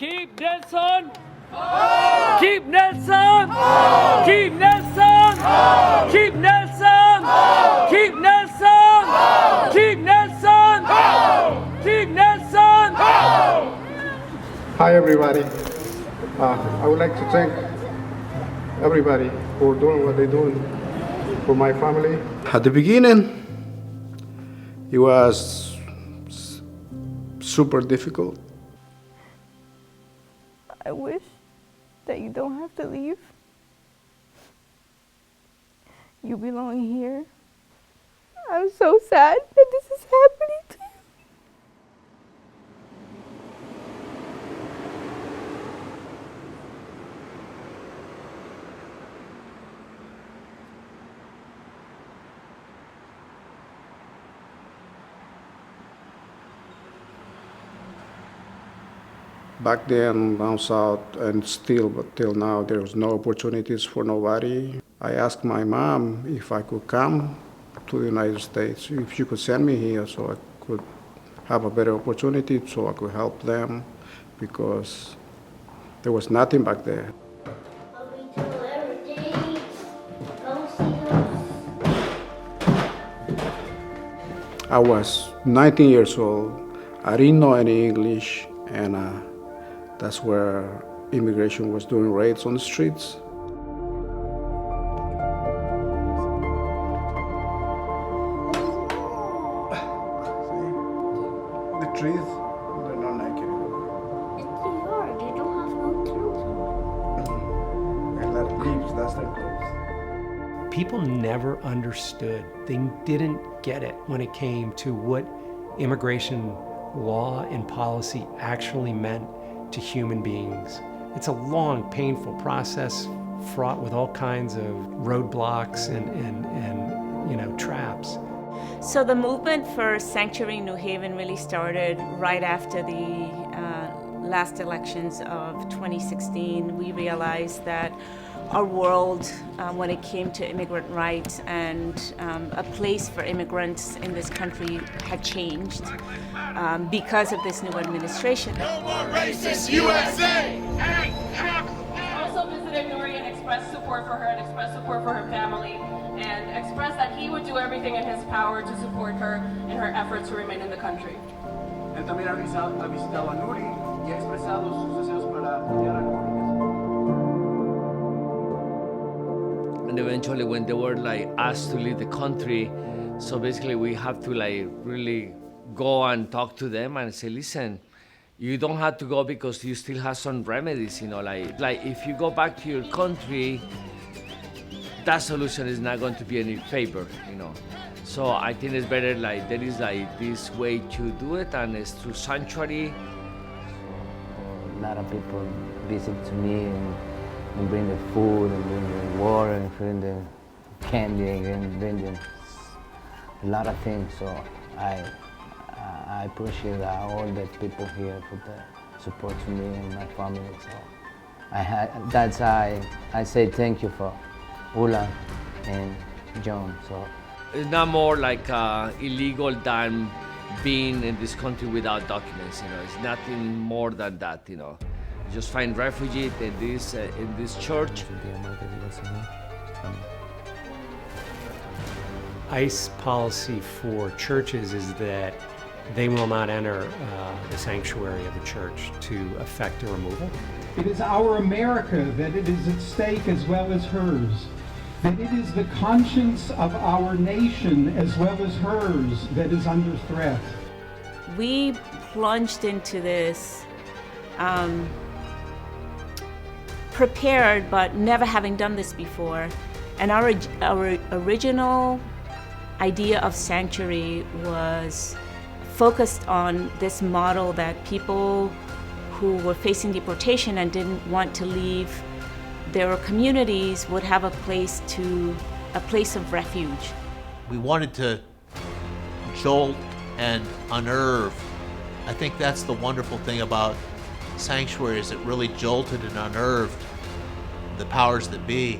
Keep Nelson! Keep Nelson! Keep Nelson! Keep Nelson! Keep Nelson! Keep Nelson! Keep Nelson! Hi, everybody. I would like to thank everybody for doing what they're doing for my family. At the beginning, it was super difficult. I wish that you don't have to leave. You belong here. I'm so sad that this is happening to you. Back then, down south, and still, but till now, there was no opportunities for nobody. I asked my mom if I could come to the United States, if she could send me here so I could have a better opportunity, so I could help them, because there was nothing back there. I was 19 years old. I didn't know any English, and that's where immigration was doing raids on the streets. The trees, they're not naked. It's New York. You don't have no clothes on. And a lot of leaves, that's their clothes. People never understood. They didn't get it when it came to what immigration law and policy actually meant to human beings. It's a long, painful process fraught with all kinds of roadblocks and traps. So the movement for Sanctuary New Haven really started right after the last elections of 2016. We realized that our world, when it came to immigrant rights and a place for immigrants in this country, had changed because of this new administration. No more racist USA! Also visited Nuria and expressed support for her and expressed support for her family and expressed that he would do everything in his power to support her in her efforts to remain in the country. Él también ha visitado a Nuri y ha expresado sus deseos para apoyar a Nuri. And eventually when they were asked to leave the country, so basically we have to really go and talk to them and say, listen, you don't have to go because you still have some remedies, like if you go back to your country, that solution is not going to be any favor, So I think it's better there is this way to do it, and it's through sanctuary. A lot of people visit to me and bring the food and bring the water and bring the candy and bring a lot of things. So I appreciate all the people here for the support to me and my family. So that's why I say thank you for Ula and John. So It's not more illegal than being in this country without documents. It's nothing more than that. You just find refugees in this church. ICE policy for churches is that they will not enter the sanctuary of a church to effect a removal. It is our America that it is at stake as well as hers. That it is the conscience of our nation as well as hers that is under threat. We plunged into this prepared but never having done this before. And our original idea of sanctuary was focused on this model that people who were facing deportation and didn't want to leave their communities would have a place of refuge. We wanted to jolt and unnerve. I think that's the wonderful thing about Sanctuary, is it really jolted and unnerved the powers that be.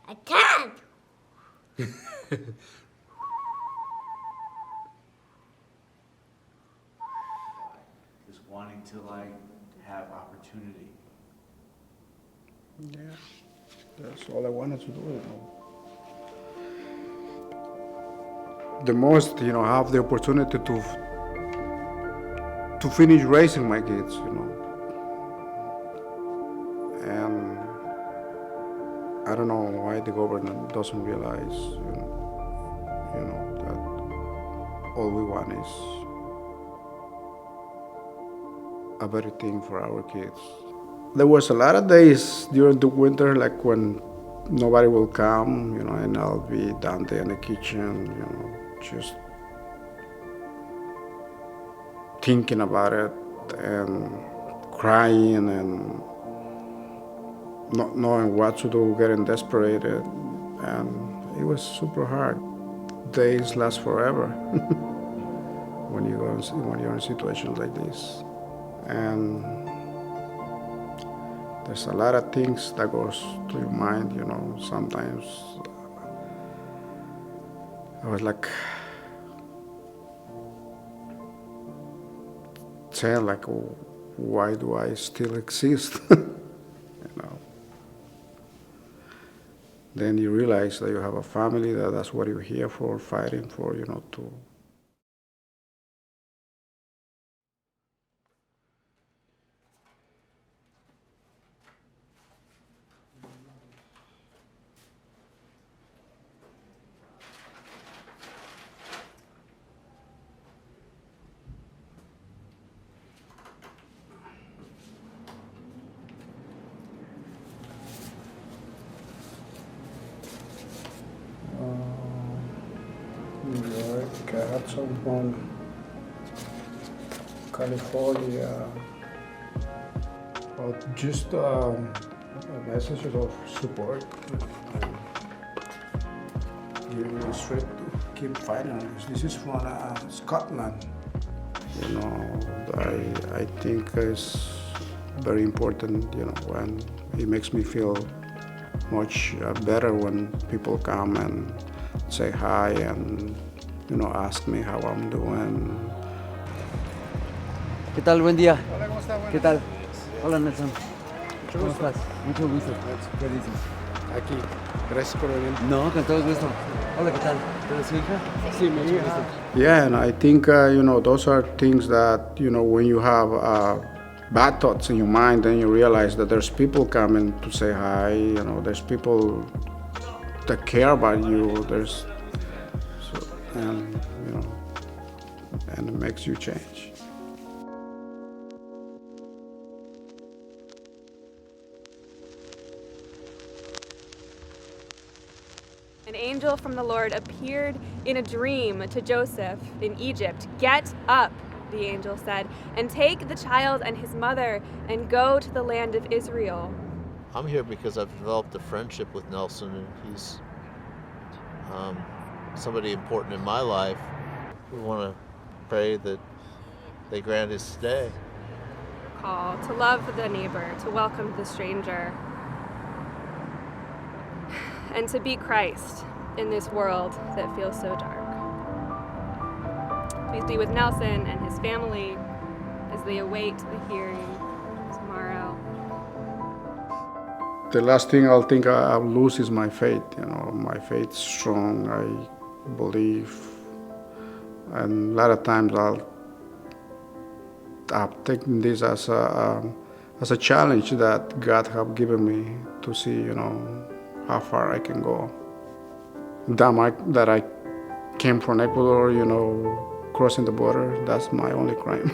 I can't. to like have opportunity. Yeah, that's all I wanted to do. The most, have the opportunity to finish raising my kids, And I don't know why the government doesn't realize, that all we want is a better thing for our kids. There was a lot of days during the winter, like when nobody will come, and I'll be down there in the kitchen, just thinking about it and crying and not knowing what to do, getting desperate, and it was super hard. Days last forever when you're in situations like this, and there's a lot of things that goes to your mind. Sometimes I was like saying, like, why do I still exist? Then you realize that you have a family, that's what you're here for, fighting for, to. New York, I had some from California, just messages of support, giving me strength to keep fighting. This is from Scotland. I think it's very important, when it makes me feel much better when people come and say hi and, ask me how I'm doing. ¿Qué tal? Buen día. Hola, ¿cómo está? ¿Qué tal? Hola, Nelson. ¿Cómo estás? Mucho gusto. ¿Qué dices? Aquí. Gracias por venir. No, con todo gusto. Hola, ¿qué tal? ¿Tú eres su hija? Sí, mucho gusto. Yeah, and I think, those are things that, when you have bad thoughts in your mind, then you realize that there's people coming to say hi, there's people that care about you, and it makes you change. An angel from the Lord appeared in a dream to Joseph in Egypt. "Get up," the angel said, "and take the child and his mother and go to the land of Israel." I'm here because I've developed a friendship with Nelson, and he's somebody important in my life. We want to pray that they grant his stay. Call to love the neighbor, to welcome the stranger, and to be Christ in this world that feels so dark. Please be with Nelson and his family as they await the hearing tomorrow. The last thing I'll think I'll lose is my faith. My faith's strong. I believe, and a lot of times I'm taking this as a challenge that God have given me to see, how far I can go. That I came from Ecuador, crossing the border, that's my only crime.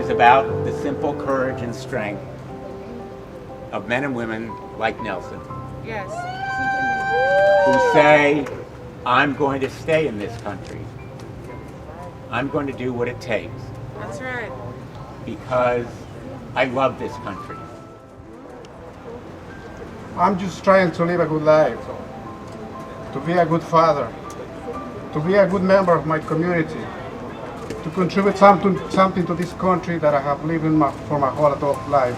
About the simple courage and strength of men and women like Nelson. Yes. Who say, I'm going to stay in this country. I'm going to do what it takes. That's right. Because I love this country. I'm just trying to live a good life, to be a good father, to be a good member of my community, to contribute something to this country that I have lived in for my whole adult life.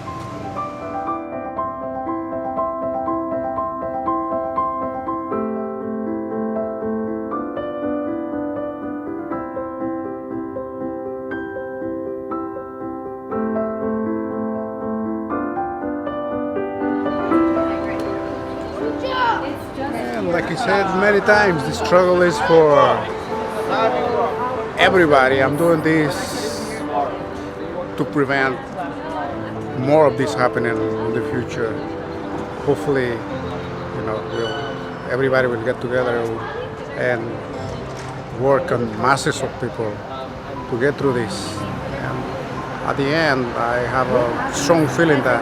And like I said many times, the struggle is for everybody. I'm doing this to prevent more of this happening in the future. Hopefully, everybody will get together and work on masses of people to get through this. And at the end, I have a strong feeling that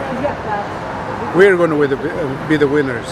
we're going to be the winners.